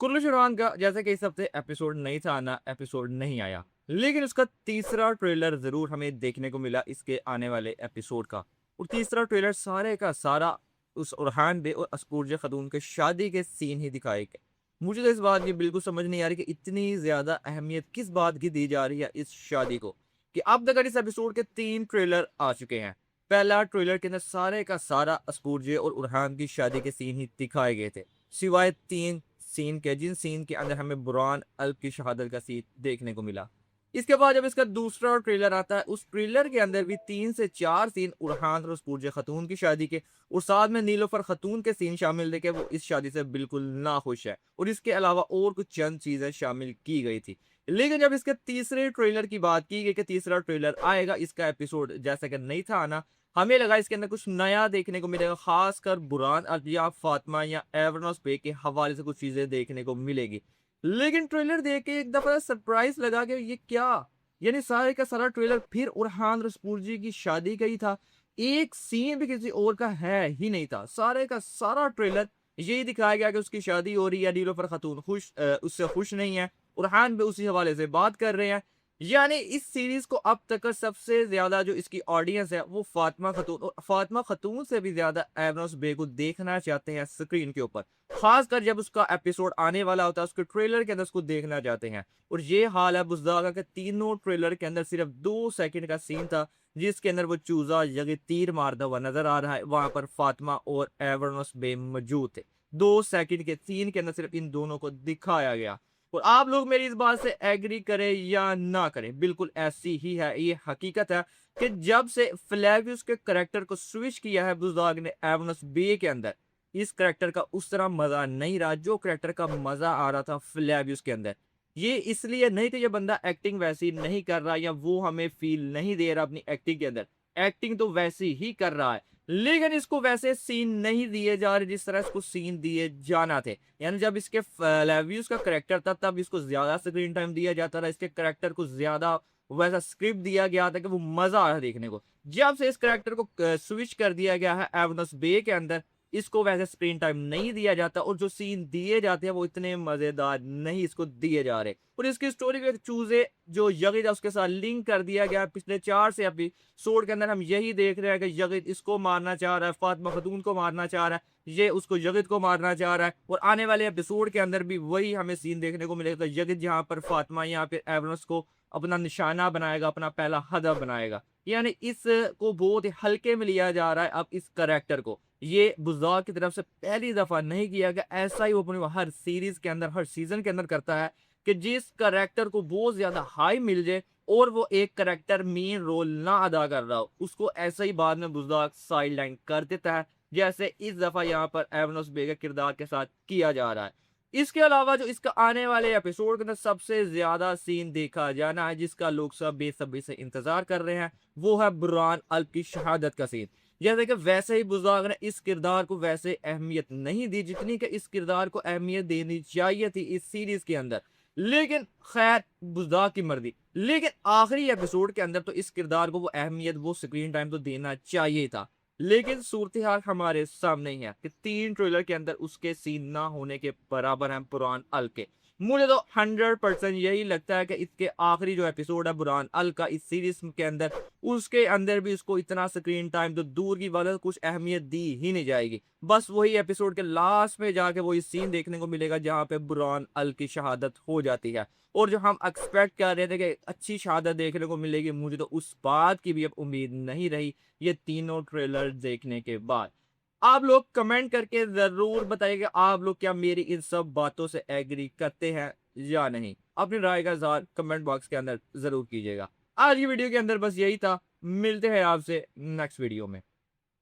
कुल्लू शुरवान का जैसे कि इस हफ्ते एपिसोड नहीं था आना, एपिसोड नहीं आया। लेकिन उसका तीसरा ट्रेलर ज़रूर हमें देखने को मिला इसके आने वाले एपिसोड का। और तीसरा ट्रेलर सारे का सारा उस उरहान बे और अस्पूर्जा खातून के शादी के सीन ही दिखाए गए। मुझे तो इस बात की बिल्कुल समझ नहीं आ रही कि इतनी ज़्यादा अहमियत किस बात की दी जा रही है इस शादी को, कि अब तक इस एपिसोड के 3 ट्रेलर आ चुके हैं। पहला ट्रेलर के अंदर सारे का सारा अस्पूर्जे और उरहान की शादी के सीन ही दिखाए गए थे। सिवाय 3 सीन के, जिन सीन के अंदर हमें बुरहान अल्प की शहादत का सीन देखने को मिला। इसके बाद जब इसका दूसरा ट्रेलर आता है, उस ट्रेलर के अंदर भी 3 से 4 सीन उरहान और अस्पूर्जा खातून की शादी के और साथ में नीलोफर खातून के सीन शामिल थे कि वो इस शादी से बिल्कुल नाखुश है, और इसके अलावा और कुछ चंद चीजें शामिल की गई थी। लेकिन जब इसके तीसरे ट्रेलर की बात की गई कि तीसरा ट्रेलर आएगा, इसका एपिसोड जैसा कि नहीं था आना, हमें लगा इसके अंदर कुछ नया देखने को मिलेगा, खासकर बुरहान या फातिमा या एवरनॉस पे के हवाले से कुछ चीजें देखने को मिलेगी। लेकिन ट्रेलर देख के एक दफा सरप्राइज लगा कि ये क्या, यानी सारे का सारा ट्रेलर फिर उरहान रसूल जी की शादी का ही था। एक सीन भी किसी और का है ही नहीं था। सारे का सारा ट्रेलर यही दिखाया गया कि उसकी शादी हो रही है, नीलोफर खातून उससे खुश नहीं है, उरहान भी उसी हवाले से बात कर रहे हैं। यानी इस सीरीज को अब तक का सबसे ज्यादा जो इसकी ऑडियंस है वो फातिमा खातून, और फातिमा खातून से भी ज्यादा एवनोस बे को देखना चाहते हैं स्क्रीन के ऊपर। खासकर जब उसका एपिसोड आने वाला होता है, उसके ट्रेलर के अंदर उसको देखना चाहते हैं। और ये हाल है बुज़दागा के तीनों ट्रेलर के अंदर सिर्फ 2 सेकंड का सीन था, जिसके अंदर वो चूजा जगह तीर मारता हुआ नजर आ रहा है। वहां पर फातिमा और एवनोस बे मौजूद थे। 2 सेकंड के सीन के अंदर सिर्फ इन दोनों को दिखाया गया। और आप लोग मेरी इस बात से एग्री करें या ना करें, बिल्कुल ऐसी ही है, ये हकीकत है कि जब से फ्लेवियस के करेक्टर को स्विच किया है बुज़दाग ने एवनस बे के अंदर, इस करेक्टर का उस तरह मजा नहीं रहा जो करेक्टर का मजा आ रहा था फ्लेवियस के अंदर। ये इसलिए नहीं कि ये बंदा एक्टिंग वैसी नहीं कर रहा या वो हमें फील नहीं दे रहा अपनी एक्टिंग के अंदर, एक्टिंग तो वैसी ही कर रहा है, लेकिन इसको वैसे सीन नहीं दिए जा रहे जिस तरह इसको सीन दिए जाना थे। यानी जब इसके फ्लेवियस का करेक्टर था तब इसको ज्यादा स्क्रीन टाइम दिया जाता था, इसके करेक्टर को ज्यादा वैसा स्क्रिप्ट दिया गया था कि वो मजा आया देखने को। जब से इस करेक्टर को स्विच कर दिया गया है एवनस बे के अंदर, इसको वैसे स्क्रीन टाइम नहीं दिया जाता, और जो सीन दिए जाते हैं वो इतने मजेदार नहीं इसको दिए जा रहे। और इसकी स्टोरी को एक चूजे जो यगिद है उसके साथ लिंक कर दिया गया। पिछले 4 से एपिसोड के अंदर हम यही देख रहे हैं कि यगिद इसको मारना चाह रहा है, फातिमा खातून को मारना चाह रहा है, ये उसको यगिद को मारना चाह रहा है। और आने वाले एपिसोड के अंदर भी वही हमें सीन देखने को मिलेगा, यगिद जहाँ पर फातिमा या फिर एवनस को अपना निशाना बनाएगा, अपना पहला हदफ बनाएगा। यानी इसको बहुत ही हल्के में लिया जा रहा है अब इस करेक्टर को। ये बुज़दाग की तरफ से पहली दफा नहीं किया गया, ऐसा ही वो अपनी हर सीरीज के अंदर, हर सीजन के अंदर करता है कि जिस करेक्टर को बहुत ज्यादा हाई मिल जाए और वो एक करेक्टर मेन रोल ना अदा कर रहा हो, उसको ऐसा ही बाद में बुज़दाग साइड लाइन कर देता है, जैसे इस दफा यहाँ पर एवनोस बेगा किरदार के साथ किया जा रहा है। इसके अलावा जो इसका आने वाले एपिसोड के अंदर सबसे ज्यादा सीन देखा जाना है, जिसका लोग सब बेसब्री से इंतजार कर रहे हैं, वो है बुरहान अल्प की शहादत का सीन। जैसे कि वैसे ही बुज़दाग ने इस किरदार को वैसे अहमियत नहीं दी जितनी कि इस किरदार को अहमियत देनी चाहिए थी इस सीरीज के अंदर। लेकिन खैर बुज़दाग की मर्जी, लेकिन आखिरी एपिसोड के अंदर तो इस किरदार को वो अहमियत, वो स्क्रीन टाइम तो देना चाहिए था। लेकिन सूरत हाल हमारे सामने ही है कि 3 ट्रेलर के अंदर उसके सीन ना होने के बराबर हैं बुरहान अल के। मुझे तो 100% यही लगता है कि इसके आखिरी जो एपिसोड है बुरहान अल का इस सीरीज के अंदर, उसके अंदर भी उसको इतना स्क्रीन टाइम तो दूर की बात है, कुछ अहमियत दी ही नहीं जाएगी। बस वही एपिसोड के लास्ट में जाके वही सीन देखने को मिलेगा जहाँ पे बुरहान अल की शहादत हो जाती है। और जो हम एक्सपेक्ट कर रहे थे कि अच्छी शहादत देखने को मिलेगी, मुझे तो उस बात की भी अब उम्मीद नहीं रही ये तीनों ट्रेलर देखने के बाद। आप लोग कमेंट करके जरूर बताइएगा आप लोग क्या मेरी इन सब बातों से एग्री करते हैं या नहीं। अपनी राय का इज़हार कमेंट बॉक्स के अंदर जरूर कीजिएगा। आज की वीडियो के अंदर बस यही था, मिलते हैं आपसे नेक्स्ट वीडियो में।